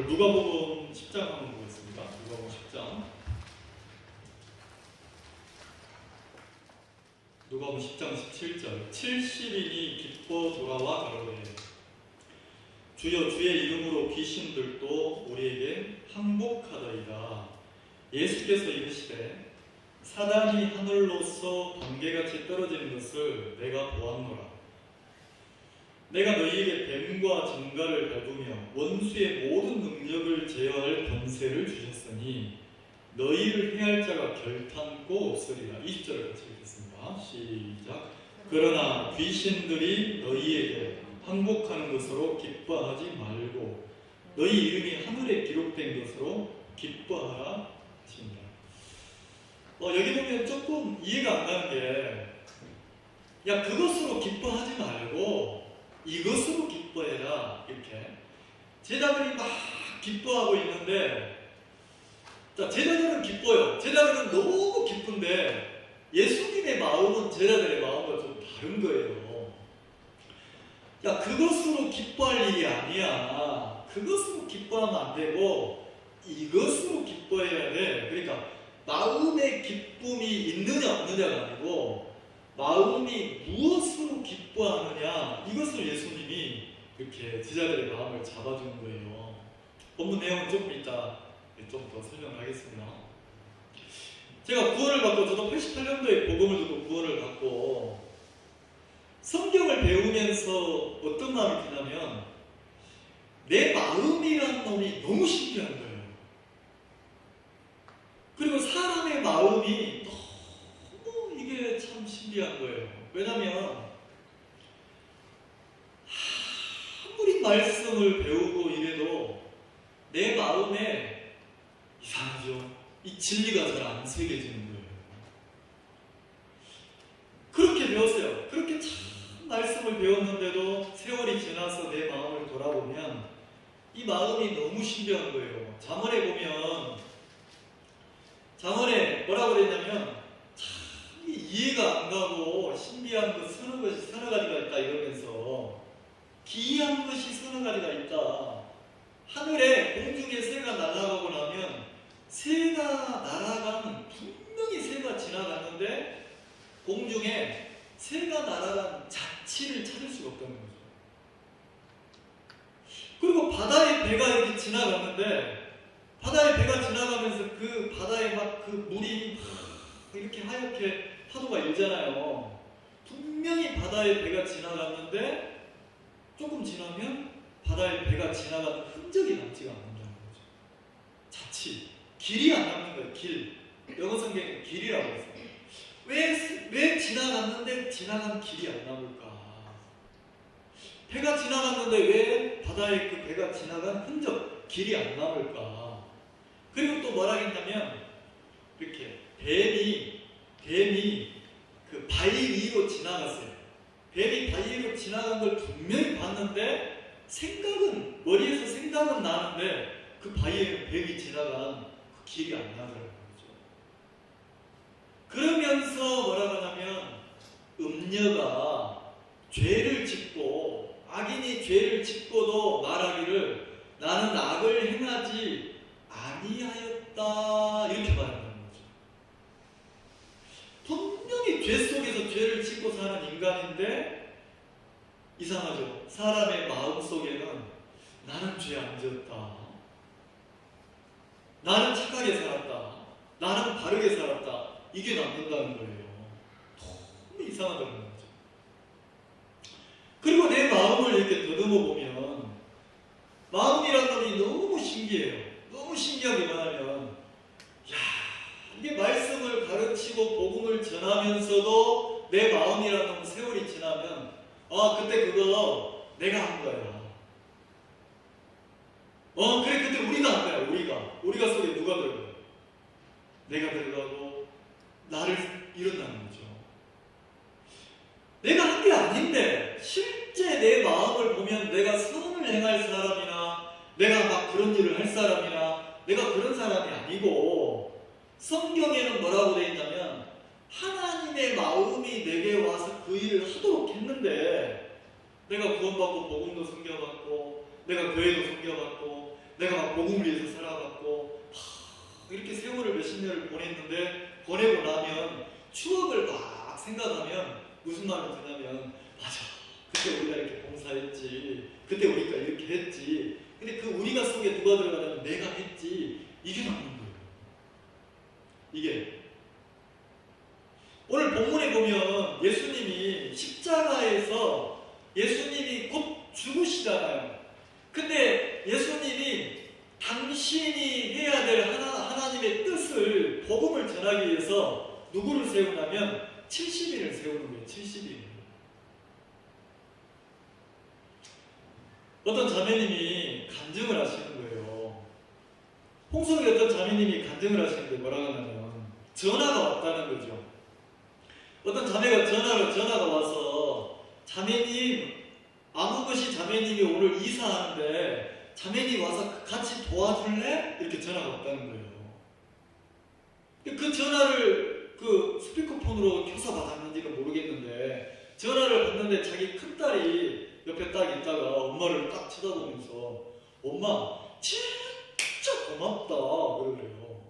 오늘 누가복음 10장 한번 보겠습니다. 누가복음 10장. 누가복음 10장 17절. 70인이 기뻐 돌아와 가로되 주여 주의 이름으로 귀신들도 우리에게 항복하더이다. 예수께서 이르시되 사단이 하늘로서 번개같이 떨어지는 것을 내가 보았노라. 내가 너희에게 뱀과 정갈을 밟으며 원수의 모든 능력을 제어할 권세를 주셨으니 너희를 해할 자가 결탄코 없으리라. 20절을 같이 읽겠습니다. 시작. 그러나 귀신들이 너희에게 항복하는 것으로 기뻐하지 말고 너희 이름이 하늘에 기록된 것으로 기뻐하라 하십니다. 여기 보면 조금 이해가 안 가는 게, 야, 그것으로 기뻐하지 말고 이것으로 기뻐해라. 이렇게 제자들이 막 기뻐하고 있는데, 자, 제자들은 기뻐요. 제자들은 너무 기쁜데 예수님의 마음은 제자들의 마음과 좀 다른 거예요. 야, 그것으로 기뻐할 일이 아니야. 그것으로 기뻐하면 안 되고 이것으로 기뻐해야 돼. 그러니까 마음의 기쁨이 있느냐 없느냐가 아니고 마음이 무엇으로 기뻐하느냐, 이것을 예수님이 이렇게 제자들의 마음을 잡아주는 거예요. 본문 내용은 조금 이따 좀 더 설명하겠습니다. 제가 구원을 받고, 저도 88년도에 복음을 듣고 구원을 받고 성경을 배우면서 어떤 마음이 드냐면 내 마음이란 놈이 너무 신기한 거예요. 그리고 사람의 마음이 너무 이게 참 신기한 거예요. 왜냐하면 아무리 말씀을 배우고 이래도 내 마음에 이상하죠. 이 진리가 잘 안 새겨지는 거예요. 그렇게 배웠어요. 그렇게 참 말씀을 배웠는데도 세월이 지나서 내 마음을 돌아보면 이 마음이 너무 신기한 거예요. 잠언에 보면, 잠언에 뭐라고 그랬냐면 참 이해가 안 가고 신비한 것 서너 가지가 있다 이러면서, 기이한 것이 서너 가지가 있다. 하늘에 공중에 새가 날아가고 나면 새가 날아가는, 분명히 새가 지나갔는데 공중에 새가 날아간 자취를 찾을 수가 없다는 거죠. 그리고 바다에 배가 이렇게 지나갔는데, 바다에 배가 지나가면서 그 바다에 막 그 물이 이렇게 하얗게 파도가 일잖아요. 분명히 바다에 배가 지나갔는데 조금 지나면 바다에 배가 지나가는 흔적이 남지가 않는다는 거죠. 자취, 길이 안 남는 거예요. 길. 영어 성경에 길이라고 했어요. 왜 지나갔는데 지나간 길이 안 남을까? 배가 지나갔는데 왜 바다에 그 배가 지나간 흔적, 길이 안 남을까? 그리고 또 뭐라 했냐면, 이렇게 뱀이 그 바위 위로 지나갔어요. 뱀이 바위 위로 지나간 걸 분명히 봤는데 머리에서 생각은 나는데 그 바위에 뱀이 지나간 그 길이 안 나더라고요. 그러면서 뭐라고 하냐면, 음녀가 죄를 짓고, 악인이 죄를 짓고도 말하기를 나는 악을 행하지 아니하였다, 이렇게 말한다는 거죠. 분명히 죄 속에서 죄를 짓고 사는 인간인데, 이상하죠. 사람의 마음 속에는 나는 죄 안 지었다, 나는 착하게 살았다, 나는 바르게 살았다, 이게 남는다는 거예요. 너무 이상하다는 거죠. 그리고 내 마음을 이렇게 더듬어 보면 마음이란 놈이 너무 신기해요. 너무 신기한 게 뭐냐면, 이게 말씀을 가르치고 복음을 전하면서도 내 마음이란 놈 세월이 지나면, 그때 그거 내가 한 거야. 그래, 그때 우리가 한 거야. 우리가 속에 누가 들어가요? 내가 들어가고 나를 이룬다는 거죠. 내가 한 게 아닌데 실제 내 마음을 보면 내가 선을 행할 사람이나 내가 막 그런 일을 할 사람이나 내가 그런 사람이 아니고, 성경에는 뭐라고 되어 있냐면 하나님의 마음이 내게 와서 그 일을 하도록 했는데, 내가 구원받고 복음도 섬겨받고 내가 교회도 섬겨받고 내가 막 복음을 위해서 살아갔고 이렇게 세월을 몇십 년을 보냈는데 보내고 나면 추억을 막 생각하면 무슨 마음이 드냐면 맞아 그때 우리가 이렇게 봉사했지 그때 우리가 이렇게 했지 근데 그 우리가 속에 누가 들어가냐면 내가 했지 이게 남는 거예요. 이게 오늘 본문에 보면 예수님이 십자가에서 예수님이 곧 죽으시잖아요. 근데 예수님이 당신이 해야 될 하나님의 뜻을 복음을 전하기 위해서 누구를 세우냐면 70인을 세우는 거예요. 70인. 어떤 자매님이 간증을 하시는 거예요. 홍성이 어떤 자매님이 간증을 하시는데 뭐라고 하냐면 전화가 왔다는 거죠. 어떤 자매가 전화가 와서 자매님 아무 것이 자매님이 오늘 이사하는데 자매님 와서 같이 도와줄래? 이렇게 전화가 왔다는 거예요. 그 전화를 그 스피커폰으로 켜서 받았는지는 모르겠는데 전화를 받는데 자기 큰딸이 옆에 딱 있다가 엄마를 딱 쳐다보면서 엄마 진짜 고맙다 그러래요.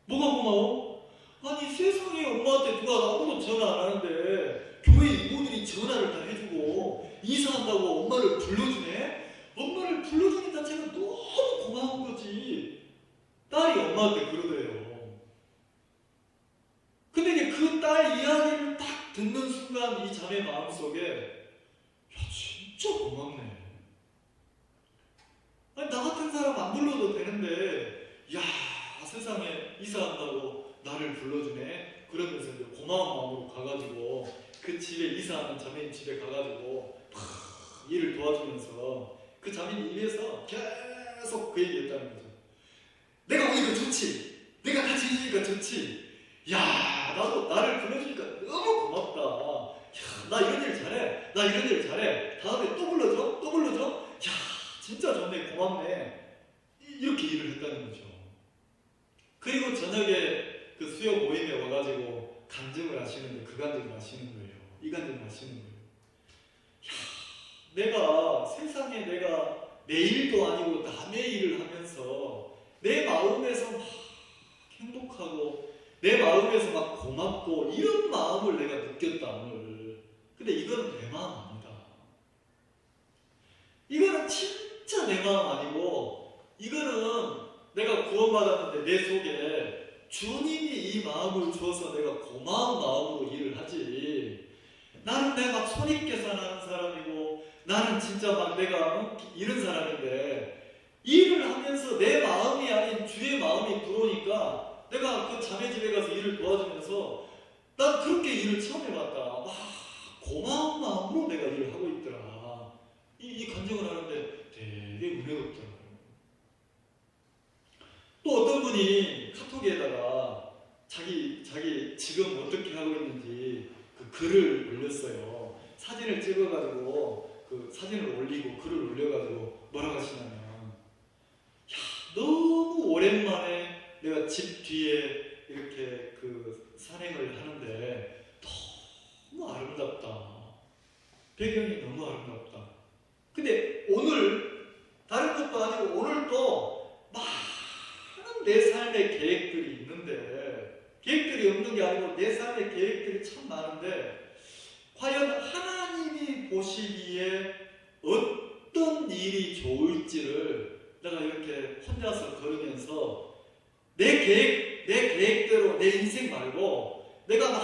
뭐가 고마워? 아니 세상에 엄마한테 누가 아무도 전화 안 하는데 교회 이모들이 전화를 다 해주고 이사한다고 엄마를 불러주네? 엄마를 불러주는 자체가 너무 고마운 거지. 딸이 엄마한테 그러더래요. 근데 이제 그 딸 이야기를 딱 듣는 순간 이 자매 마음속에 야 진짜 고맙네. 아니 나 같은 사람 안 불러도 되는데 야 세상에 이사한다고 나를 불러주네. 그러면서 이제 고마운 마음으로 가가지고 그 집에 이사하는 자매님 집에 가가지고 일을 도와주면서 그 자매님 입에서 계속 그 얘기했다는 거죠. 내가 오니까 좋지. 내가 같이 해주니까 좋지. 야 나도 나를 불러주니까 너무 고맙다. 야 나 이런 일 잘해. 나 이런 일 잘해. 다음에 또 불러줘? 또 불러줘? 야 진짜 좋네. 고맙네. 이렇게 일을 했다는 거죠. 그리고 저녁에 그 수요 모임에 와가지고 간증을 하시는데 그 간증을 하시는 거예요. 이 간증을 하시는 거예요. 야, 내가 세상에 내가 내 일도 아니고 남의 일을 하면서 내 마음에서 막 행복하고 내 마음에서 막 고맙고 이런 마음을 내가 느꼈다 오늘. 근데 이거는 내 마음 아니다. 이거는 진짜 내 마음 아니고 이거는 내가 구원받았는데 내 속에 주님이 이 마음을 주어서 내가 고마운 마음으로 일을 하지. 나는 내가 막 손익계산하는 사람이고 나는 진짜 막 내가 이런 사람인데 일을 하면서 내 마음이 아닌 주의 마음이 들어오니까 내가 그 자매 집에 가서 일을 도와주면서 난 그렇게 일을 처음 해봤다. 와 고마운 마음으로 내가 일을 하고 있더라. 이 간증을 하는데 되게 은혜롭더라고요. 또 어떤 분이 카톡에다가 자기 지금 어떻게 하고 있는지 그 글을 올렸어요. 사진을 찍어가지고 그 사진을 올리고 글을 올려가지고 뭐라고 하시냐면 야 너무 오랜만에 내가 집 뒤에 이렇게 그 산행을 하는데 너무 아름답다. 배경이 너무 아름답다. 근데 오늘 다른 것도 아니고 오늘 또 많은 내 삶의 계획들이 있는데 계획들이 없는 게 아니고 내 삶의 계획들이 참 많은데 과연 하나님이 보시기에 어떤 일이 좋을지를 내가 이렇게 혼자서 걸으면서 내 계획대로 내 인생 말고 내가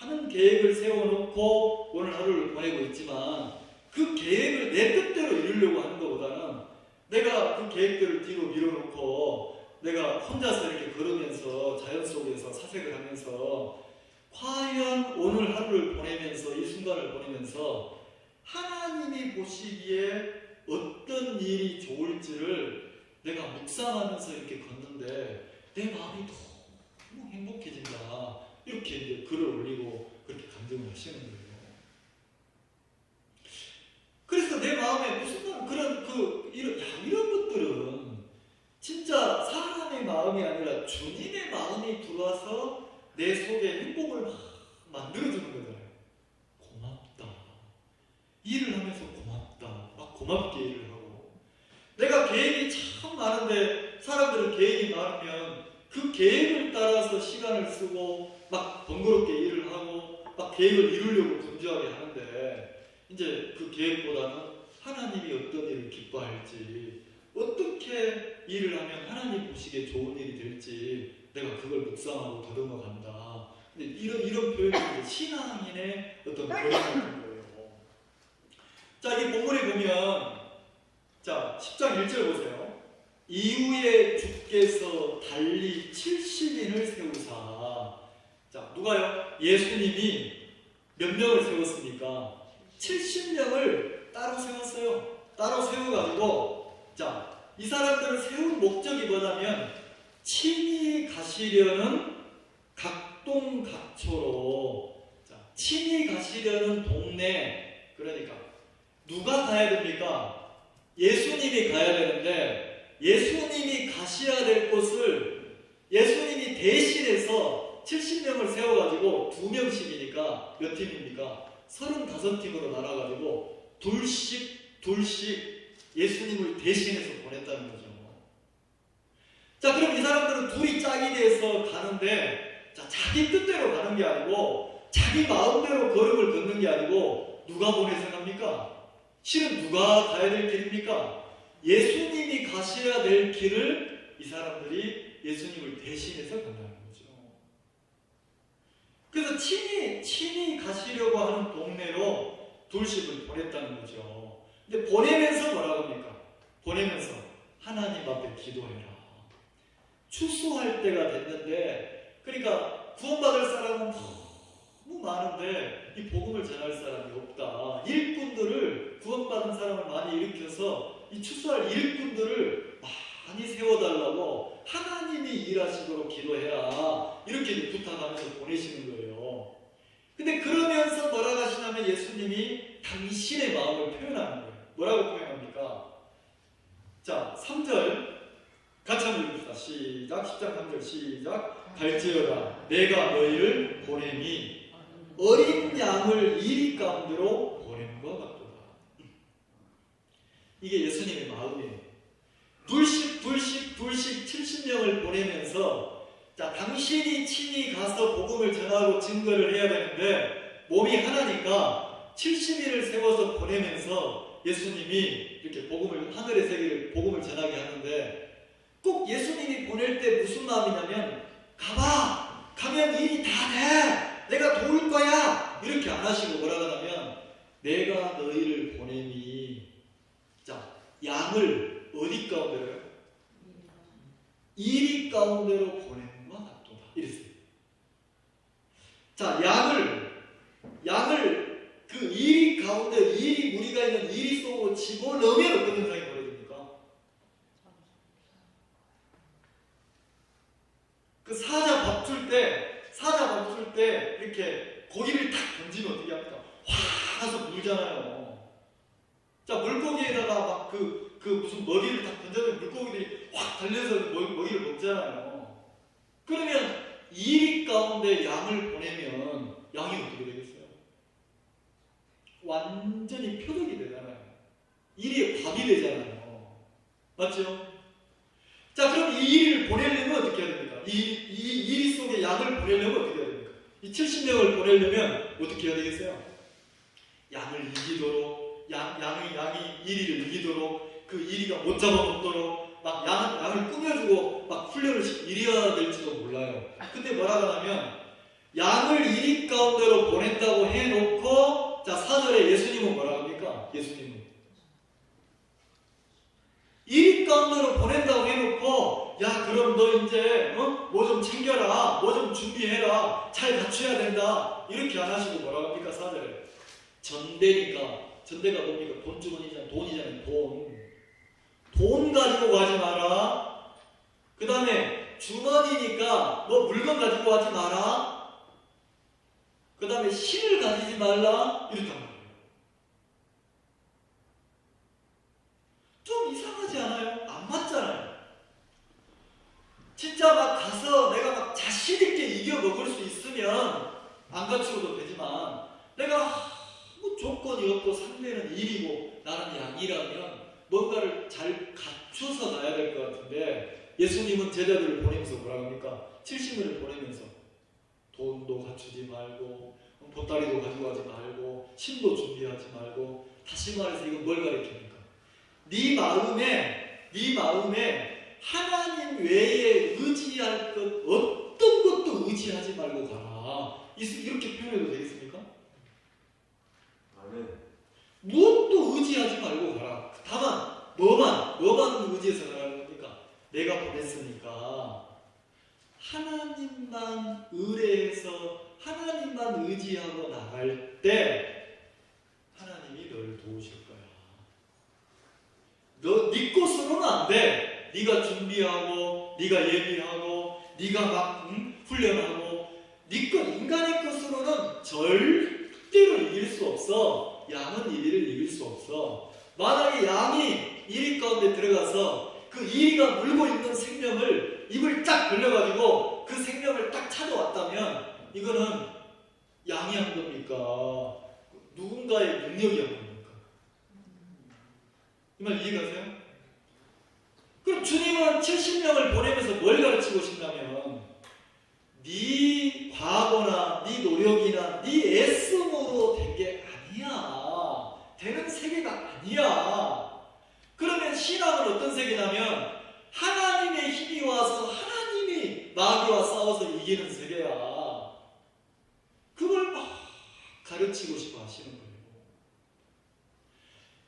많은 계획을 세워놓고 오늘 하루를 보내고 있지만 그 계획을 내 뜻대로 이루려고 하는 것보다는 내가 그 계획들을 뒤로 밀어놓고 내가 혼자서 이렇게 걸으면서 자연 속에서 사색을 하면서 과연 오늘 하루를 보내면서 이 순간을 보내면서 하나님이 보시기에 어떤 일이 좋을지를 내가 묵상하면서 이렇게 걷는데 내 마음이 너무 행복해진다. 이렇게 이제 글을 올리고 그렇게 간증을 하시는 거예요. 그래서 내 마음에 무슨 그런 이런 것들은 진짜 사람의 마음이 아니라 주님의 마음이 들어와서 내 속에 행복을 막 만들어주는 거잖아요. 고맙다. 일을 하면서 고맙다. 막 고맙게 일을 하고 내가 계획이 많은데 사람들은 계획이 많으면 그 계획을 따라서 시간을 쓰고 막 번거롭게 일을 하고 막 계획을 이루려고 분주하게 하는데 이제 그 계획보다는 하나님이 어떤 일을 기뻐할지 어떻게 일을 하면 하나님 보시기에 좋은 일이 될지 내가 그걸 묵상하고 더듬어 간다. 근데 이런 표현이 신앙인의 어떤 고백 같은 거예요. 자, 이 본문에 보면 자 10장 1절 보세요. 이후에 주께서 달리 70인을 세우사. 자, 누가요? 예수님이 몇 명을 세웠습니까? 70명을 따로 세웠어요. 따로 세워가지고 자, 이 사람들을 세운 목적이 뭐냐면 친히 가시려는 각동각초로 자, 친히 가시려는 동네 그러니까 누가 가야 됩니까? 예수님이 가야 되는데 예수님이 가셔야 될 곳을 예수님이 대신해서 70명을 세워가지고 2명씩이니까 몇 팀입니까? 35팀으로 나눠가지고 둘씩 예수님을 대신해서 보냈다는 거죠. 자, 그럼 이 사람들은 둘이 짝이 돼서 가는데 자, 자기 뜻대로 가는 게 아니고 자기 마음대로 걸음을 걷는 게 아니고 누가 보내서 갑니까? 실은 누가 가야 될 길입니까? 예수님이 가셔야 될 길을 이 사람들이 예수님을 대신해서 간다는 거죠. 그래서 친히 가시려고 하는 동네로 둘씩을 보냈다는 거죠. 근데 보내면서 뭐라고 합니까? 보내면서 하나님 앞에 기도해라. 추수할 때가 됐는데 그러니까 구원받을 사람은 너무 많은데 이 복음을 전할 사람이 없다. 일꾼들을 구원받은 사람을 많이 일으켜서 이 추수할 일꾼들을 많이 세워달라고 하나님이 일하시도록 기도해라. 이렇게 부탁하면서 보내시는 거예요. 근데 그러면서 뭐라고 하시냐면 예수님이 당신의 마음을 표현하는 거예요. 뭐라고 표현합니까? 자, 3절 같이 한번 읽읍시다. 시작. 10장 3절 시작. 갈지어다 내가 너희를 보내니 어린 양을 이리 가운데로 보내는 것 같도다. 이게 예수님의 마음이에요. 둘씩 70명을 보내면서 자, 당신이 친히 가서 복음을 전하고 증거를 해야 되는데 몸이 하나니까 70일을 세워서 보내면서 예수님이 이렇게 복음을 하늘의 세계를 복음을 전하게 하는데 꼭 예수님이 보낼 때 무슨 마음이냐면 가봐! 가면 일이 다 돼! 내가 도울 거야! 이렇게 안 하시고 뭐라고 하냐면 내가 너희를 보내니 자, 양을 어디 가운데로요? 이리 가운데로 보내는 것 같도다. 이랬어요. 자, 양을 그 이리 가운데 이리 무리가 있는 이리 속으로 집어넣으면 어떤 현상이 벌어집니까? 그 사자 밥 줄 때 이렇게 고기를 탁 던지면 어떻게 합니까? 확 하서 물잖아요. 자, 물고기에다가 막 그 무슨 먹이를 딱 던져도 물고기들이 확 달려서 먹이를 먹잖아요. 그러면 이리 가운데 양을 보내면 양이 어떻게 되겠어요? 완전히 표적이 되잖아요. 이리에 밥이 되잖아요. 맞죠? 자, 그럼 이 이리를 보내려면 어떻게 해야 됩니까? 이 이리 속에 양을 보내려면 어떻게 해야 됩니까? 이 70명을 보내려면 어떻게 해야 되겠어요? 양을 이기도록 양이 이리를 이기도록 그 이리가 못 잡아먹도록 막 양을 꾸며주고 막 훈련을 이리해야 될지도 몰라요. 근데 뭐라고 하냐면 양을 이리 가운데로 보낸다고 해놓고 자, 4절에 예수님은 뭐라고 합니까? 예수님은 이리 가운데로 보낸다고 해놓고 야, 그럼 너 이제 뭐 좀 챙겨라, 뭐 좀 준비해라, 잘 갖춰야 된다 이렇게 안 하시고 뭐라고 합니까? 4절에 전대가 뭡니까? 돈이잖아요. 돈 가지고 가지 마라. 그 다음에 주머니니까 뭐 물건 가지고 가지 마라. 그 다음에 힘을 가지지 말라. 이렇단 말이에요. 좀 이상하지 않아요? 안 맞잖아요. 진짜 막 가서 내가 막 자신있게 이겨먹을 수 있으면 안 갖추어도 되지만 내가 아무 조건이 없고 상대는 일이고 나는 양이라면 뭔가를 잘 갖춰 갖춰서 가야 될 것 같은데 예수님은 제자들을 보내면서 뭐라고 합니까? 70년을 보내면서 돈도 갖추지 말고 보따리도 가지고 가지 말고 침도 준비하지 말고, 다시 말해서 이건 뭘 가르칩니까? 네 마음에 하나님 외에 의지할 것 어떤 것도 의지하지 말고 가라. 이렇게 표현해도 되겠습니까? 아멘. 무엇도 의지하지 말고 가라. 다만 뭐만 의지해서 가라는 겁니까? 내가 보냈으니까 하나님만 의뢰해서 하나님만 의지하고 나갈 때 하나님이 너를 도우실 거야. 네 것으로는 안 돼. 네가 준비하고 네가 예비하고 네가 막 훈련하고 네 것, 인간의 것으로는 절대로 이길 수 없어. 양은 이리를 이길 수 없어. 만약에 양이 이리 가운데 들어가서 그 이리가 물고 있는 생명을 입을 딱 벌려가지고 그 생명을 딱 찾아왔다면 이거는 양이 한 겁니까? 누군가의 능력이 한 겁니까? 이 말 이해가세요? 그럼 주님은 70명을 보내면서 뭘 가르치고 싶냐면 네 과거나 네 노력이나 네 애씀으로 된 게 아니야. 되는 세계가 아니야. 그러면 신앙은 어떤 세계냐면 하나님의 힘이 와서 하나님이 마귀와 싸워서 이기는 세계야. 그걸 막 가르치고 싶어 하시는 거예요.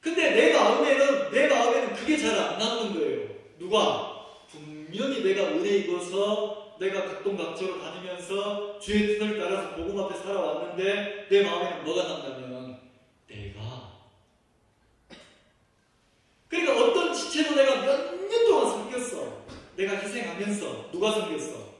근데 내 마음에는 그게 잘 안 남는 거예요. 누가? 분명히 내가 은혜 입어서 내가 각동각처로 다니면서 주의 뜻을 따라서 복음 앞에 살아왔는데 내 마음에는 뭐가 남냐면 그러니까 어떤 지체도 내가 몇 년 동안 섬겼어. 내가 희생하면서 누가 섬겼어?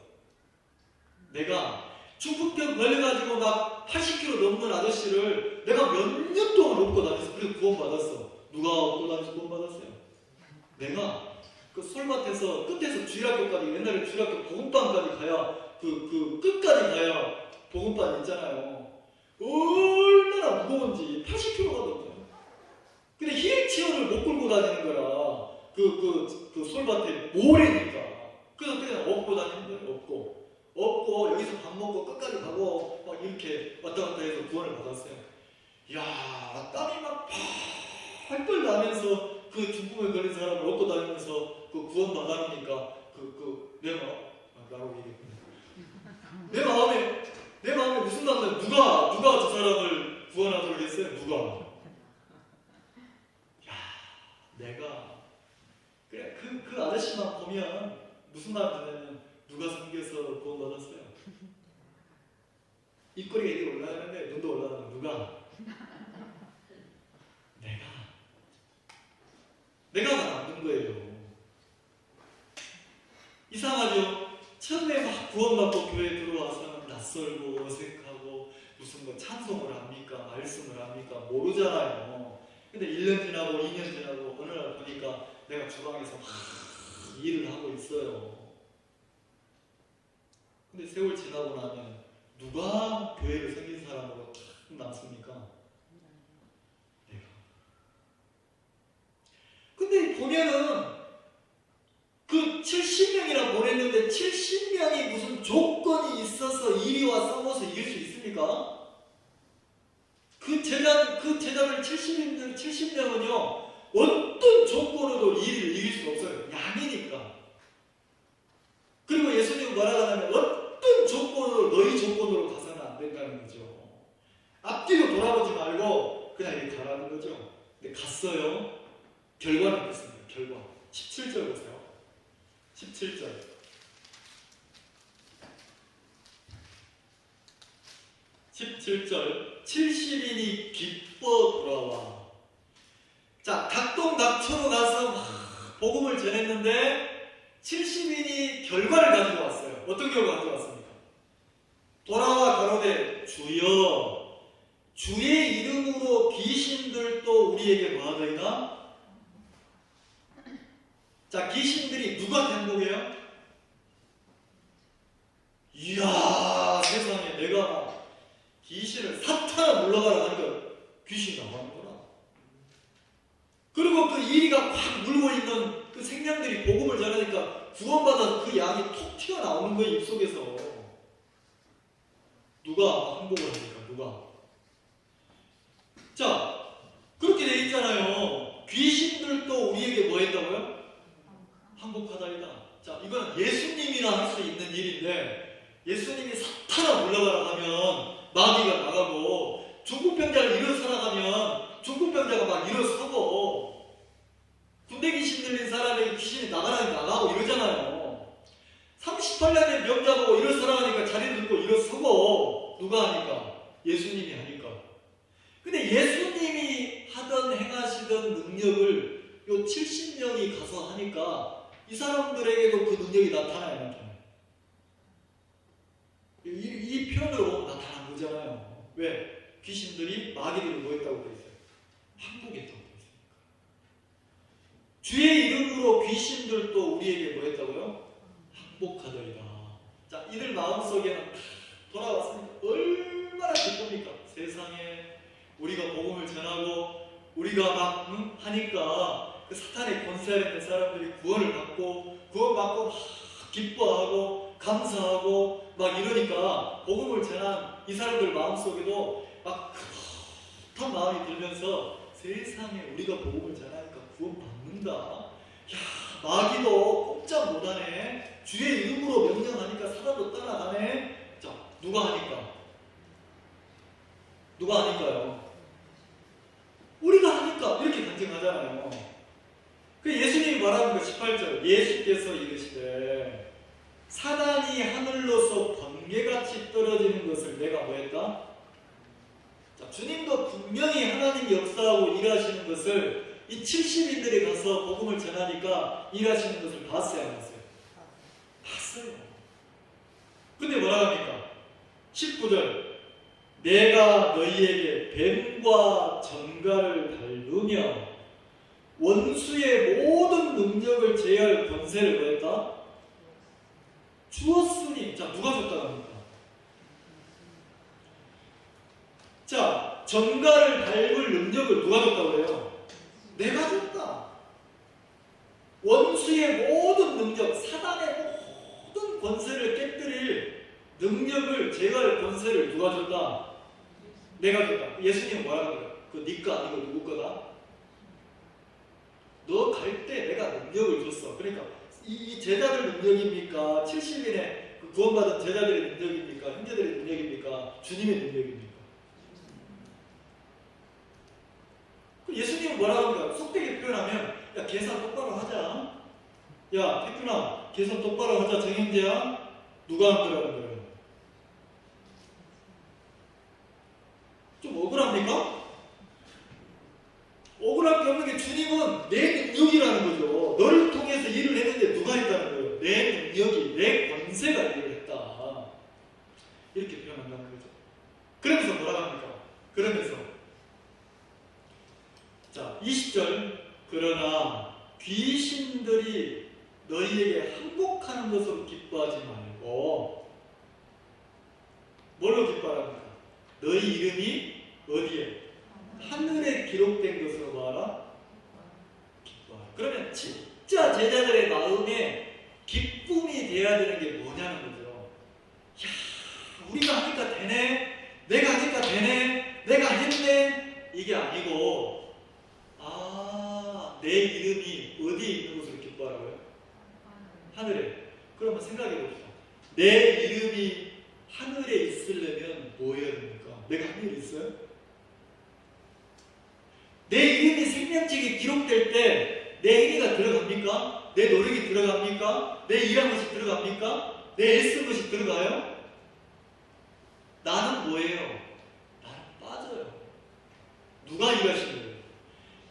내가 중풍병 걸려가지고 막 80kg 넘는 아저씨를 내가 몇 년 동안 업고 다녔어. 그래서 구원받았어. 누가 업고 다니서 구원받았어요? 내가 그 솔밭에서 끝에서 주일학교까지, 옛날에 주일학교 복음반까지 가야 그 끝까지 가야 복음반 있잖아요. 얼마나 무거운지 80kg가 넘어요. 근데 휠체어를 못 끌고 다니는 거라 그 솔밭에 모래니까. 그래서 그냥 업고 다니는 거예요. 업고 여기서 밥 먹고 끝까지 가고 막 이렇게 왔다 갔다 해서 구원을 받았어요. 야, 땀이 막 팔팔 나면서 그 중풍에 걸린 사람을 업고 다니면서 그 구원 받아놓으니까 내 마음에 무슨 남자 누가 저 사람을 구원하도록 했어요? 누가? 내가 그래 그 아저씨만 보면 무슨 마음 드냐면 누가 섬겨서 구원받았어요? 입꼬리가 이렇게 올라가는데 눈도 올라가는 누가? 내가 만든 거예요. 이상하죠? 처음에 막 구원받고 교회에 들어와서는 낯설고 어색하고 무슨 뭐 찬송을 합니까? 말씀을 합니까? 모르잖아요. 근데 1년 지나고 2년 지나고 어느 날 보니까 내가 주방에서 막 일을 하고 있어요. 근데 세월 지나고 나면 누가 교회를 섬긴 사람으로 탁 남습니까? 내가. 근데 보면은 그 70명이나 보냈는데 70명이 무슨 조건이 있어서 이리와 싸워서 이길 수 있습니까? 그 제자들 70명은요, 어떤 조건으로도 이를 이길 수 없어요. 양이니까. 그리고 예수님은 뭐라고 하냐면, 어떤 조건으로, 너희 조건으로 가서는 안 된다는 거죠. 앞뒤로 돌아보지 말고, 그냥 이렇게 가라는 거죠. 근데 갔어요. 결과는 있습니다. 결과. 17절 보세요. 17절. 17절 70인이 기뻐 돌아와. 자, 각동각초로 가서 막 복음을 전했는데 70인이 결과를 가지고 왔어요. 어떤 결과 가지고 왔습니까? 돌아와 가로되 주여 주의 이름으로 귀신들도 우리에게 뭐하더이다? 자, 귀신들이 누구한테 행복해요? 이야, 세상에 내가 귀신을 사탄을 물러가라 하니까 귀신이 나가는구나. 그리고 그 이리가 확 물고 있는 그 생명들이 복음을 전하니까 구원받아서 그 양이 톡 튀어나오는 거예요, 입속에서. 누가 항복을 합니까? 누가? 자, 그렇게 돼 있잖아요. 귀신들도 우리에게 뭐 했다고요? 항복하다이다. 자, 이건 예수님이나 할 수 있는 일인데, 예수님이 사탄아 물러가라 하면 마귀가 나가고, 중풍병자를 일어서라 하면 중풍병자가 막 일어서고, 군대 귀신 들린 사람에게 귀신이 나가라 나가고 이러잖아요. 38년의 병자 보고 일어서라 하니까 자리 들고 일어서고, 누가 하니까? 예수님이 하니까. 근데 예수님이 하던 행하시던 능력을 요 70명이 가서 하니까 이 사람들에게도 그 능력이 나타나요. 이 표현으로 보면 나타난 거잖아요. 왜? 귀신들이 마귀들을 뭐 했다고 되어 있어요? 항복했다고 되어 있으니까. 주의 이름으로 귀신들도 우리에게 뭐 했다고요? 항복하더이다. 자, 이들 마음속에는 돌아왔으니까 얼마나 기쁩니까? 세상에 우리가 복음을 전하고 우리가 막 하니까 그 사탄의 권세 아래 있는 사람들이 구원을 받고 구원받고 막 기뻐하고 감사하고 막 이러니까 복음을 전한 이 사람들 마음속에도 막 큰 마음이 들면서 세상에 우리가 복음을 전하니까 구원받는다. 야, 마귀도 꼼짝 못하네. 주의 이름으로 명령하니까 사람도 따라가네. 자, 누가 하니까? 누가 하니까요? 우리가 하니까 이렇게 간증하잖아요. 그 예수님이 말하는 거 18절 예수께서 이르시되 사단이 하늘로서 번개같이 떨어지는 것을 내가 뭐 했다? 자, 주님도 분명히 하나님이 역사하고 일하시는 것을 이 70인들이 가서 복음을 전하니까 일하시는 것을 봤어요, 안 봤어요? 봤어요. 근데 뭐라 합니까? 19절 내가 너희에게 뱀과 전갈을 밟으며 원수의 모든 능력을 제어할 권세를 뭐 했다? 주었으니. 자, 누가 줬다고 합니까? 자, 전갈을 밟을 능력을 누가 줬다고 해요? 내가 줬다. 원수의 모든 능력, 사단의 모든 권세를 깨뜨릴 능력을 제어할 권세를 누가 줬다? 내가 줬다. 예수님은 뭐라고 해요? 그거 네 거 아니고 누구 거다? 너 갈 때 내가 능력을 줬어. 그러니까 이 제자들 능력입니까? 70인의 그 구원받은 제자들의 능력입니까? 형제들의 능력입니까? 주님의 능력입니까? 예수님은 뭐라고 합니까? 속되게 표현하면 야, 계산 똑바로 하자. 야, 태균아, 계산 똑바로 하자. 정형제야. 누가 한다라는 거예요? 좀 억울합니까? 억울할 게 없는 게 주님은 내 능력이라는 거죠. 너를 통해서 일을 했는데 누가 했다는 거예요? 내 능력이, 내 권세가 일을 했다. 이렇게 표현한다는 거죠. 그러면서 뭐라고 합니까? 그러면서 자, 20절 그러나 귀신들이 너희에게 항복하는 것으로 기뻐하지 말고 뭘로 기뻐합니까? 너희 이름이 어디에? 하늘에 기록된 것으로 봐라. 기뻐하라. 그러면 진짜 제자들의 마음에 기쁨이 돼야 되는 게 뭐냐는 거죠. 야, 우리가 하니까 되네. 내가 하니까 되네. 내가 했네. 이게 아니고 내 이름이 어디에 있는 것으로 기뻐하라고요? 하늘에. 그러면 생각해 봅시다. 내 이름이 하늘에 있으려면 뭐 해야 됩니까? 내가 하늘에 있어요? 내 이름이 생명책에 기록될 때 내 행위가 들어갑니까? 내 노력이 들어갑니까? 내 일한 것이 들어갑니까? 내 애쓴 것이 들어가요? 나는 뭐예요? 나는 빠져요. 누가 일하시는 거예요?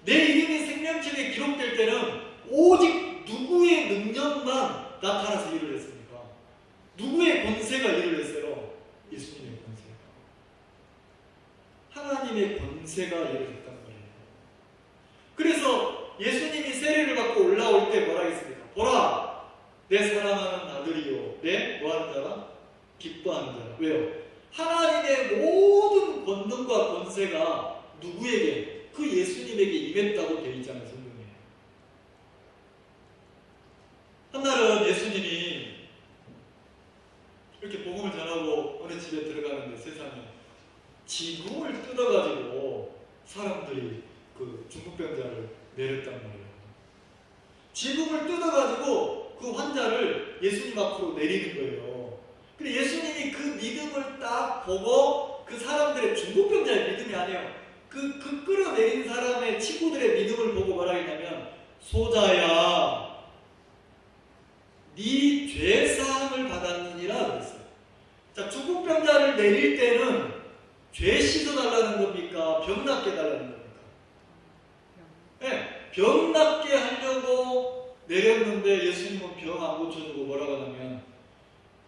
내 이름이 생명책에 기록될 때는 오직 누구의 능력만 나타나서 일을 했습니까? 누구의 권세가 일을 했어요? 예수님의 권세가. 하나님의 권세가 일을 했다는 거예요. 그래서 예수님이 세례를 받고 올라올 때 뭐라 했습니까? 보라! 내 사랑하는 아들이요. 내 뭐하는 자라? 기뻐하는 자라. 왜요? 하나님의 모든 권능과 권세가 누구에게? 그 예수님에게 임했다고 되어 있잖아요, 성경에. 한날은 예수님이 이렇게 복음을 전하고 어느 집에 들어가는데 세상에 지붕을 뜯어가지고 사람들이 그 중풍병자를 내렸단 말이에요. 지붕을 뜯어가지고 그 환자를 예수님 앞으로 내리는 거예요. 근데 예수님이 그 믿음을 딱 보고 그 사람들의 중풍병자의 믿음이 아니에요. 그 끌어내린 사람의 친구들의 믿음을 보고 뭐라 했냐면, 소자야, 네 죄사함을 받았느니라 그랬어요. 자, 중풍병자를 내릴 때는 죄 씻어달라는 겁니까? 병 낫게 해달라는 겁니까? 네, 병 낫게 하려고 내렸는데 예수님은 병 안 고쳐주고 뭐라고 하냐면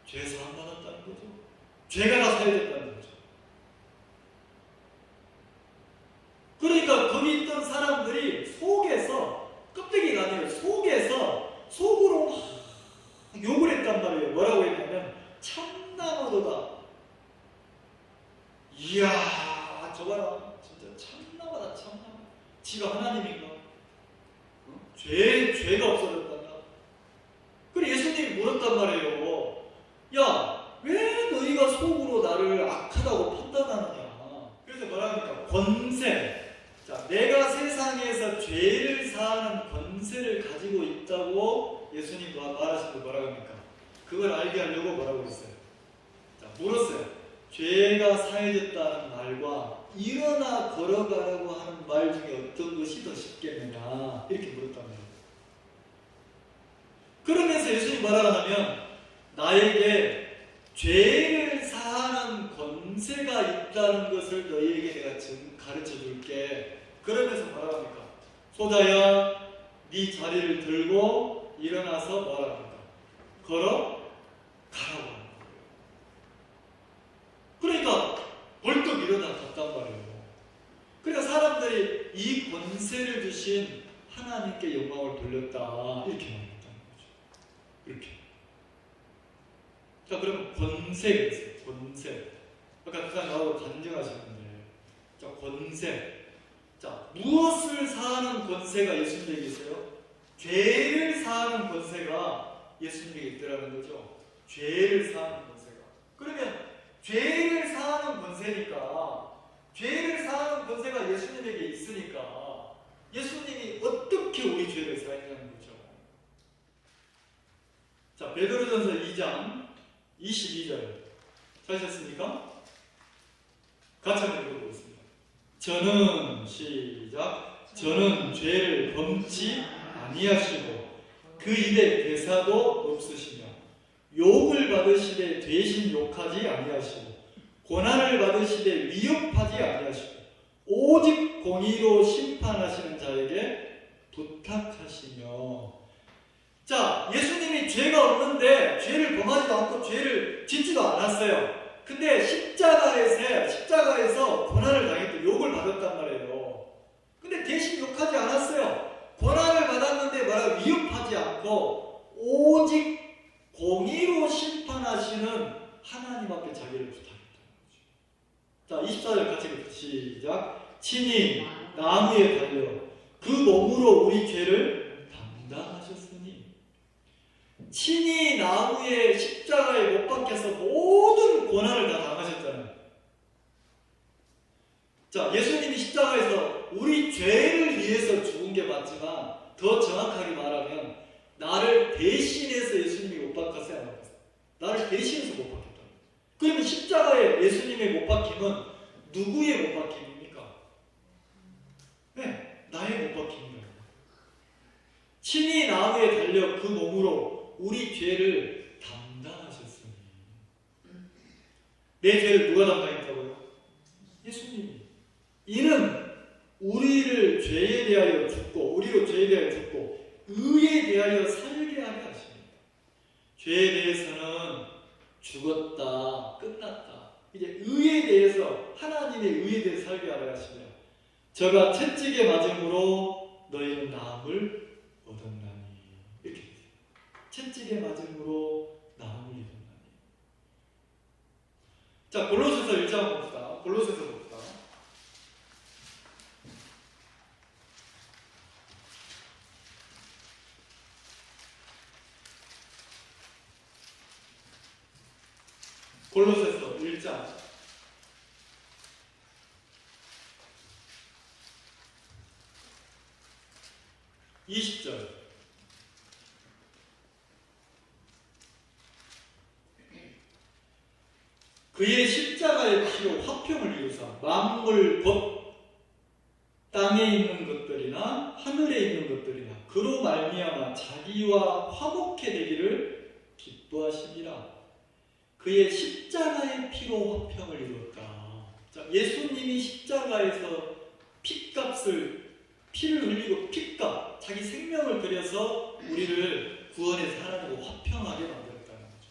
죄사함 받았다는 거죠. 죄가 다 사해졌다는 거죠. 그러니까 거기 있던 사람들이 속에서, 껍데기가 아니에요, 속으로 막 욕을 했단 말이에요. 뭐라고 했냐면 참나무도다. 이야, 저봐라, 진짜 참나무다, 참나무. 지가 하나님인가? 죄가 없어졌단다. 그래 예수님이 물었단 말이에요. 야, 왜 너희가 속으로 나를 악하다고 판단하느냐? 그래서 뭐라 합니까? 권세. 자, 내가 세상에서 죄를 사하는 권세를 가지고 있다고 예수님 말하시고 뭐라고 합니까? 그걸 알게 하려고 뭐라고 했어요? 자, 물었어요. 죄가 사해졌다는 말과 일어나 걸어가라고 하는 말 중에 어떤 것이 더 쉽겠느냐? 이렇게 물었단 말이에요. 그러면서 예수님 뭐라고 하냐면, 나에게 죄를 사하는 권세가 있다는 것을 너희에게 내가 가르쳐 줄게. 그러면서 뭐라고 합니까? 소자야, 네 자리를 들고 일어나서 뭐라고 합니까? 걸어 가라고 하는 거예요. 그러니까 벌떡 일어나 갔단 말이에요. 그러니까 사람들이 이 권세를 주신 하나님께 영광을 돌렸다, 이렇게 말했다는 거죠. 이렇게. 자, 그럼 권세가 있어요. 권세. 아까 그냥 나하고 간증하셨는데, 자, 권세. 자, 무엇을 사하는 권세가 예수님에게 있어요? 죄를 사하는 권세가 예수님에게 있더라는 거죠. 죄를 사하는 권세가. 그러면 죄를 사하는 권세니까, 죄를 사하는 권세가 예수님에게 있으니까 예수님이 어떻게 우리 죄를 사했냐는 거죠. 자, 베드로전서 2장 22절 찾으셨습니까? 같이 한번 읽어보겠습니다. 저는 시작. 저는 죄를 범치 아니하시고 그 입에 대사도 없으시며 욕을 받으시되 대신 욕하지 아니하시고 고난을 받으시되 위협하지 아니하시고 오직 공의로 심판하시는 자에게 부탁하시며. 자, 예수님이 죄가 없는데 죄를 범하지도 않고 죄를 짓지도 않았어요. 근데 십자가에서 고난을 당했고 욕을 받았단 말이에요. 근데 대신 욕하지 않았어요. 고난을 받았는데 뭐라고 위협하지 않고 오직 공의로 심판하시는 하나님 앞에 자기를 부탁했다는 거죠. 자, 24절 같이 시작. 친히 나무에 달려 그 몸으로 우리 죄를 담당하셨으니. 친히 나무에 십자가에 못 박혀서 모든 고난을 다 당하셨잖아요. 자, 예수님이 십자가에서 우리 죄를 위해서 죽은 게 맞지만 더 정확하게 말하면 나를 대신해서 예수님이 못 박혔어요, 안 박혔어요? 나를 대신해서 못 박혔다. 그러면 십자가에 예수님의 못 박힘은 누구의 못 박힘입니까? 네, 나의 못 박힘입니다. 친히 나무에 달려 그 몸으로 우리 죄를 담당하셨으니. 내 죄를 누가 담당했다고요? 예수님이. 이는 우리를 죄에 대하여 죽고, 우리로 죄에 대하여 죽고 의에 대하여 살게 하려 하십니다. 죄에 대해서는 죽었다, 끝났다. 이제 의에 대해서, 하나님의 의에 대해서 살게 하려 하시며, 저가 채찍에 맞음으로 너희는 나음을 얻었나니. 이렇게 채찍에 맞음으로 나음을 얻었나니. 자, 골로새서 1장 봅시다. 골로새서 봅시다. 골로새서 1장 20절. 그의 십자가의 피로 화평을 이루사 만물 곧 땅에 있는 것들이나 하늘에 있는 것들이나 그로 말미암아 자기와 화목해 되기를 기뻐하시니라. 그의 십자가의 피로 화평을 이루었다. 자, 예수님이 십자가에서 피를 흘리고 피값, 자기 생명을 들여서 우리를 구원해서 하나님과 화평하게 만들었다는 거죠.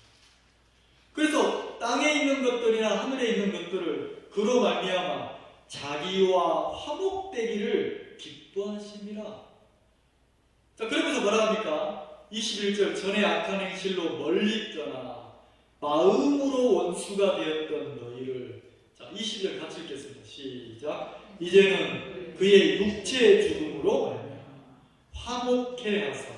그래서 땅에 있는 것들이나 하늘에 있는 것들을 그로 말미암아 자기와 화목되기를 기뻐하심이라. 자, 그러면서 뭐라 합니까? 21절. 전에 악한 행실로 멀리 떠나 마음으로 원수가 되었던 너희를. 자, 20절 같이 읽겠습니다. 시작. 이제는 그의 육체의 죽음으로 말미암아 화목해 하사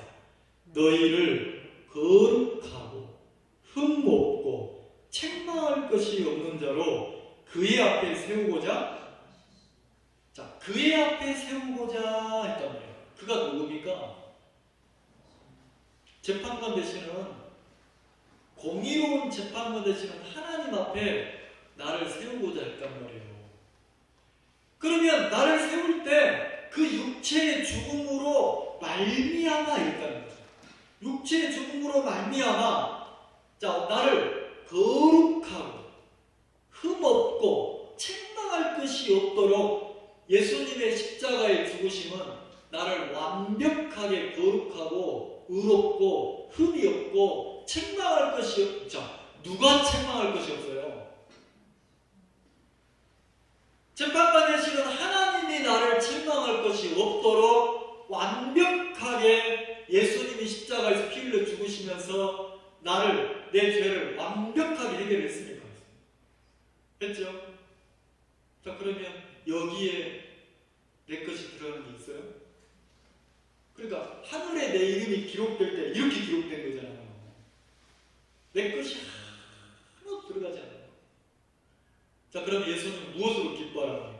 너희를 거룩하고 흠없고 책망할 것이 없는 자로 그의 앞에 세우고자. 자, 그의 앞에 세우고자 했단 말이에요. 그가 누굽니까? 재판관 되시는, 공의로운 재판관 되시는 하나님 앞에 나를 세우고자 했단 말이에요. 그러면 나를 세울 때 그 육체의 죽음으로 말미암아 있다는 거죠. 육체의 죽음으로 말미암아, 자, 나를 거룩하고 흠없고 책망할 것이 없도록 예수님의 십자가의 죽으심은 나를 완벽하게 거룩하고 의롭고 흠이 없고 책망할 것이 없죠. 누가 책망할 것이 없어요? 재판관 되시는 하나님이 나를 책망할 것이 없도록 완벽하게 예수님이 십자가에서 피 흘려 죽으시면서 나를, 내 죄를 완벽하게 해결했으니까. 했죠? 자, 그러면 여기에 내 것이 들어가는 게 있어요? 그러니까 하늘에 내 이름이 기록될 때 이렇게 기록된 거잖아요. 내 것이 하나도 들어가지 않아요. 자, 그럼 예수는 무엇으로 기뻐하랍니까?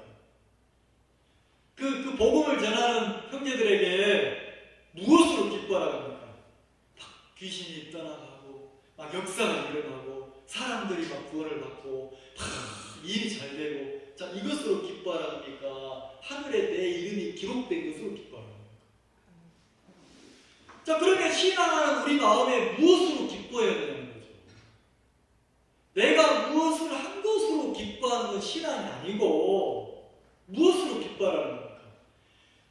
그 복음을 전하는 형제들에게 무엇으로 기뻐하랍니까? 막 귀신이 떠나가고, 막 역사가 일어나고, 사람들이 막 구원을 받고, 막 일이 잘 되고, 자, 이것으로 기뻐하랍니까? 하늘에 내 이름이 기록된 것으로 기뻐하랍니까? 자, 그러면 신앙하는 우리 마음에 무엇으로 기뻐해야 되는 거죠? 내가 무엇을 한 것으로 기뻐하는 건 신앙이 아니고, 무엇으로 기뻐하라는 겁니까?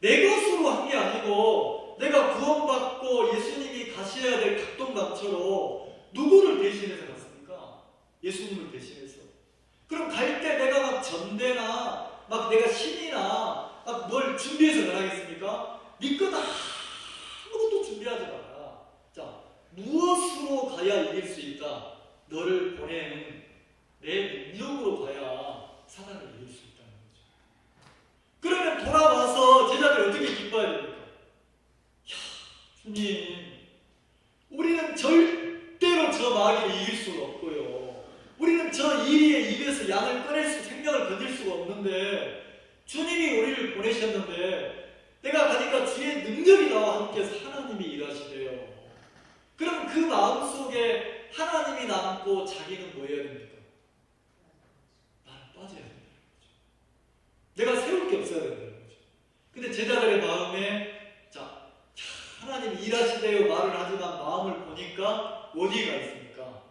내 것으로 한 게 아니고, 내가 구원받고 예수님이 가셔야 될 각동강처로 누구를 대신해서 갔습니까? 예수님을 대신해서. 그럼 갈 때 내가 막 전대나, 막 내가 신이나, 막 뭘 준비해서 가겠습니까? 네 것 아무것도 준비하지 마라. 자, 무엇으로 가야 이길 수 있다? 너를 보내는 내 능력으로 가야 사단을 이길 수 있다는 거죠. 그러면 돌아와서 제자들이 어떻게 기뻐해야 됩니까? 야, 주님, 우리는 절대로 저 마귀를 이길 수가 없고요. 우리는 저 이리의 입에서 양을 꺼낼 생명을 건질 수가 없는데 주님이 우리를 보내셨는데 내가 가니까 주의 능력이 나와 함께해서 하나님이 일하시대요. 그럼 그 마음속에 하나님이 남고 자기는 뭐 해야 됩니까? 나는 빠져야 된다는 거죠. 내가 세울 게 없어야 된다는 거죠. 근데 제자들의 마음에, 자, 하나님이 일하시대요 말을 하지만 마음을 보니까 어디가 있습니까?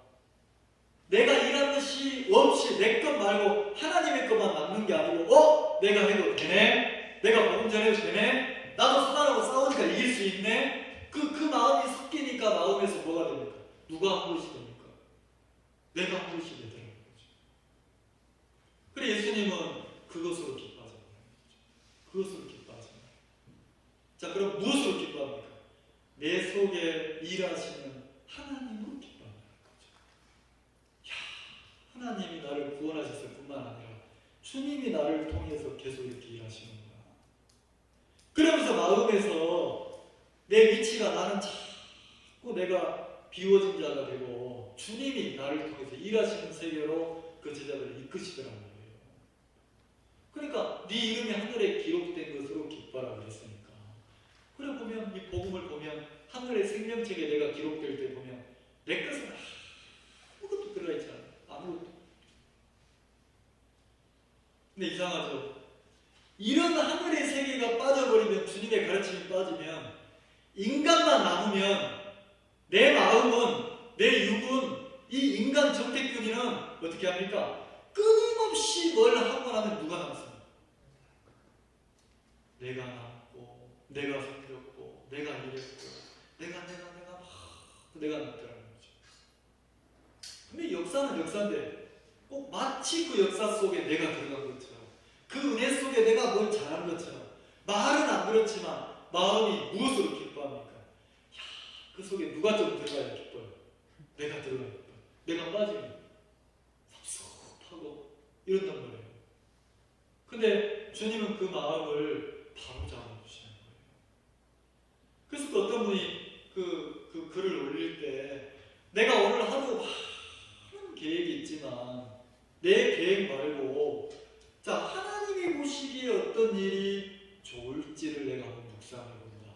내가 일한 것이 없이 내 것 말고 하나님의 것만 남는 게 아니고, 내가 해도 되네? 내가 복음 전해도 되네? 나도 사단하고 싸우니까 이길 수 있네? 그 마음이 섞이니까 마음에서 뭐가 됩니까? 누가 한 것이 됩니까? 내가 한 것이 되더라는 거죠. 그래, 예수님은 그것으로 기뻐하잖아요. 그것으로 기뻐하잖아요. 자, 그럼 무엇으로 기뻐합니까? 내 속에 일하시는 하나님으로 기뻐한다는 거죠. 야, 하나님이 나를 구원하셨을 뿐만 아니라 주님이 나를 통해서 계속 이렇게 일하시는구나. 그러면서 마음에서 내 위치가, 나는 자꾸 내가 비워진 자가 되고 주님이 나를 통해서 일하시는 세계로 그 제자들을 이끄시더란 말이에요. 그러니까 네 이름이 하늘에 기록된 것으로 기뻐라 그랬으니까. 그래 보면 이 복음을 보면 하늘의 생명책에 내가 기록될 때 보면 내 것은 아무것도 들어가 있지 않아. 아무것도. 근데 이상하죠. 이런 하늘의 세계가 빠져버리면, 주님의 가르침이 빠지면, 인간만 남으면 내 마음은, 내 육은, 이 인간 정태균이는 어떻게 합니까? 끊임없이 뭘 하고 나면 누가 남습니까? 내가 남고, 내가 섬겼고, 내가 이랬고, 내가 남더라는 거죠. 근데 역사는 역사인데 꼭 마치 그 역사 속에 내가 들어간 것처럼, 그 은혜 속에 내가 뭘 잘한 것처럼, 말은 안 그렇지만 마음이 무엇으로 기뻐합니까? 야, 그 속에 누가 좀 들어가야 기뻐요. 내가 들어가야 기뻐요. 내가 빠지면 섭섭하고 이런단 말이에요. 근데 주님은 그 마음을 바로 잡아주시는 거예요. 그래서 그 어떤 분이 그 글을 올릴 때, 내가 오늘 하루 많은 계획이 있지만 내 계획 말고, 자, 하나님이 보시기에 어떤 일이 좋을지를 내가 한번 묵상해 본다.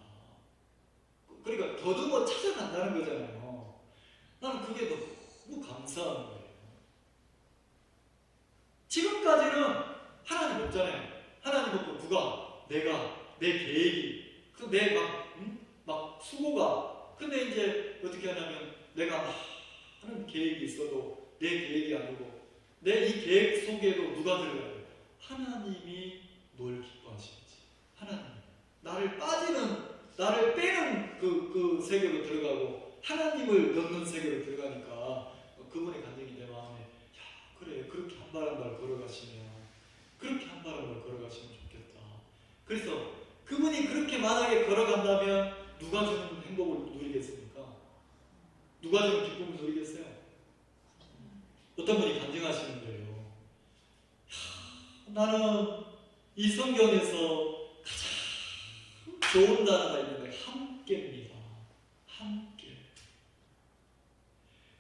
그러니까 더듬어 찾아간다는 거잖아요. 나는 그게 너무 감사한 거예요. 지금까지는 하나님 없잖아요. 하나님 없고 누가, 내가, 내 계획이, 막 수고가. 근데 이제 어떻게 하냐면, 내가 많은 계획이 있어도 내 계획이 아니고 내 이 계획 속에도 누가 들어가요? 하나님이 뭘 기뻐하시는지. 하나님. 나를 빼는 그 세계로 들어가고 하나님을 넣는 세계로 들어가니까 그분의 간증이 내 마음에, 야, 그래, 그렇게 한 발 한 발 걸어가시면, 그렇게 한 발 한 발 걸어가시면 좋겠다. 그래서 그분이 그렇게 만약에 걸어간다면 누가 주는 행복을 누리겠습니까? 누가 주는 기쁨을 누리겠어요? 어떤 분이 간증하시는 거예요. 나는 이 성경에서 가장 좋은 단어가 있는데 함께입니다. 함께.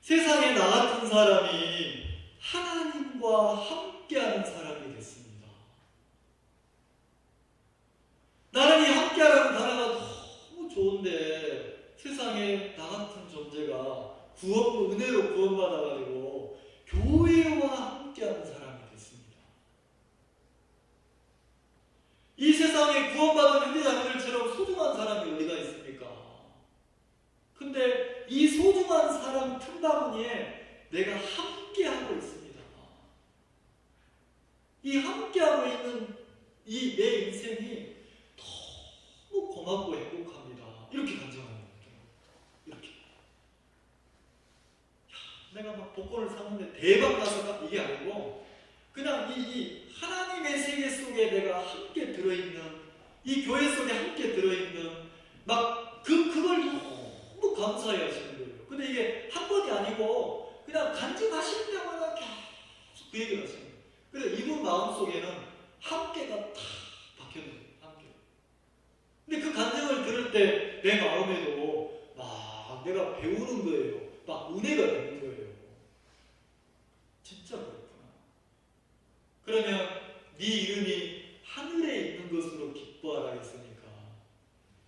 세상에 나 같은 사람이 하나님과 함께하는 사람이 됐습니다. 나는 이 함께하라는 단어가 너무 좋은데, 세상에 나 같은 존재가 은혜로 구원받아가지고 교회와 함께하는 사람이 됐습니다. 이 세상에 구원받은 형제자매들처럼 소중한 사람이 어디가 있습니까? 근데 이 소중한 사람 틈바구니에 내가 함께하고 있습니다. 이 함께하고 있는 이 내 인생이 너무 고맙고 행복합니다. 이렇게 간증하는 거예요. 이렇게. 내가 막 복권을 샀는데 대박 나서 이게 아니고, 그냥 이 하나님의 세계 속에 내가 함께 들어있는, 이 교회 속에 함께 들어있는, 막 그걸 너무 감사해 하시는 거예요. 근데 이게 한 번이 아니고 그냥 간증하실 때마다 계속 그 얘기를 하시는 거예요. 그래서 이분 마음속에는 함께가 탁 박혀있는 거예요. 함께. 근데 그 간증을 들을 때 내 마음에도 막 내가 배우는 거예요. 막 은혜가 되는 거예요. 진짜 그렇구나. 그러면 네 이름이 하늘에 있는 것으로 기뻐하라 했으니까,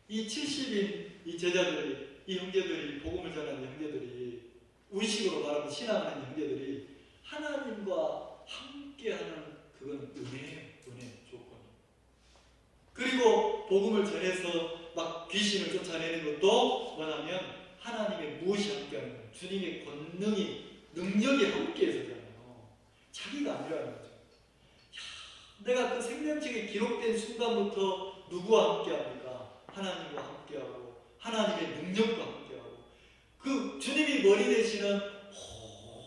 이 70인 이 제자들이, 이 형제들이, 복음을 전하는 형제들이, 우리식으로 말하면 신앙하는 형제들이 하나님과 함께하는, 그건 은혜 조건이. 그리고 복음을 전해서 막 귀신을 쫓아내는 것도 뭐냐면 하나님의 무엇이 함께하는 거예요. 주님의 권능이, 능력이 함께해서잖아요. 자기가 아니라는 거죠. 내가 그 생명책에 기록된 순간부터 누구와 함께합니까? 하나님과 함께하고 하나님의 능력과 함께하고, 그 주님이 머리 되시는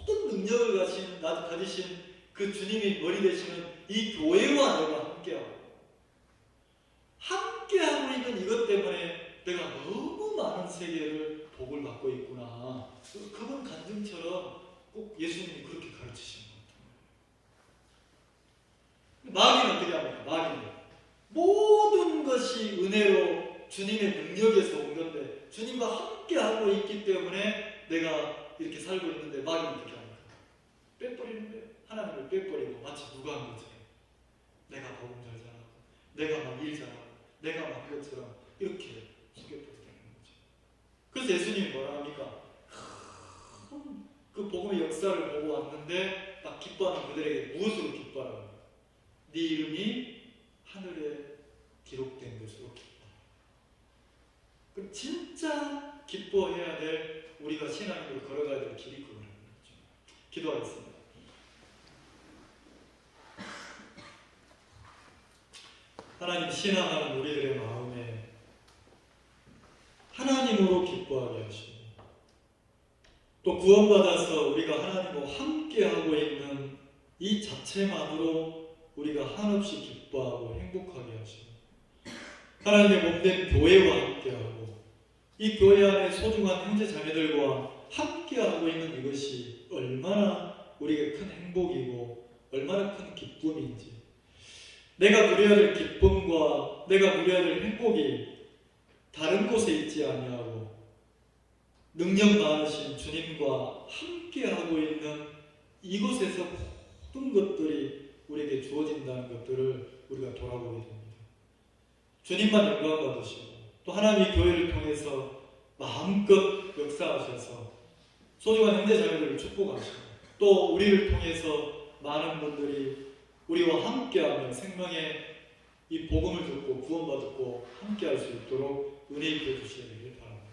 모든 능력을 가지신 그 주님이 머리 되시는 이 교회와 내가 함께하고, 함께하고 있는 이것 때문에 내가 너무 많은 세계를 복을 받고 있구나. 그분 간증처럼 꼭 예수님이 그렇게 가르치시는 것 같아요. 마귀는 어떻게 합니까? 마귀는 모든 것이 은혜로 주님의 능력에서 온 건데, 주님과 함께하고 있기 때문에 내가 이렇게 살고 있는데 마귀는 그렇게 합니다. 빼버리는 거예요. 하나님을 빼버리고 마치 누가 한 것처럼 내가 복음 잘 전하고 내가 막 일 잘하고 내가 막 이것처럼 이렇게 속여버리는 거죠. 그래서 예수님이 뭐라 합니까? 그 복음의 역사를 보고 왔는데 딱 기뻐하는 그들에게 무엇으로 기뻐하라고? 네 이름이 하늘에 기록된 것으로 기뻐하라. 그럼 진짜 기뻐해야 될 우리가 신앙으로 걸어가야 될 길이 그거라는 거죠. 기도하겠습니다. 하나님, 신앙하는 우리들의 마음에 하나님으로 기뻐하게 하시고 또 구원받아서 우리가 하나님과 함께하고 있는 이 자체만으로 우리가 한없이 기뻐하고 행복하게 하시고 하나님의 몸된 교회와 함께하고 이 교회 안에 소중한 형제 자매들과 함께하고 있는 이것이 얼마나 우리에게 큰 행복이고 얼마나 큰 기쁨인지, 내가 누려야 될 기쁨과 내가 누려야 될 행복이 다른 곳에 있지 아니하고 능력 많으신 주님과 함께하고 있는 이곳에서 모든 것들이 우리에게 주어진다는 것들을 우리가 돌아보게 됩니다. 주님만 영광 받으시고 또 하나님의 교회를 통해서 마음껏 역사하셔서 소중한 형제자매들을 축복하시고 또 우리를 통해서 많은 분들이 우리와 함께하며 생명의 이 복음을 듣고 구원받고 함께할 수 있도록 은혜 입혀 주셔야 되길 바랍니다.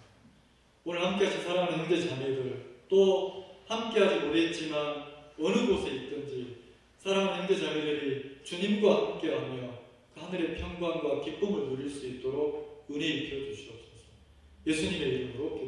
오늘 함께하신 사랑하는 형제자매들, 또 함께하지 못했지만 어느 곳에 있든지 사랑하는 형제자매들이 주님과 함께하며 그 하늘의 평강과 기쁨을 누릴 수 있도록 은혜 입혀 주시옵소서. 예수님의 이름으로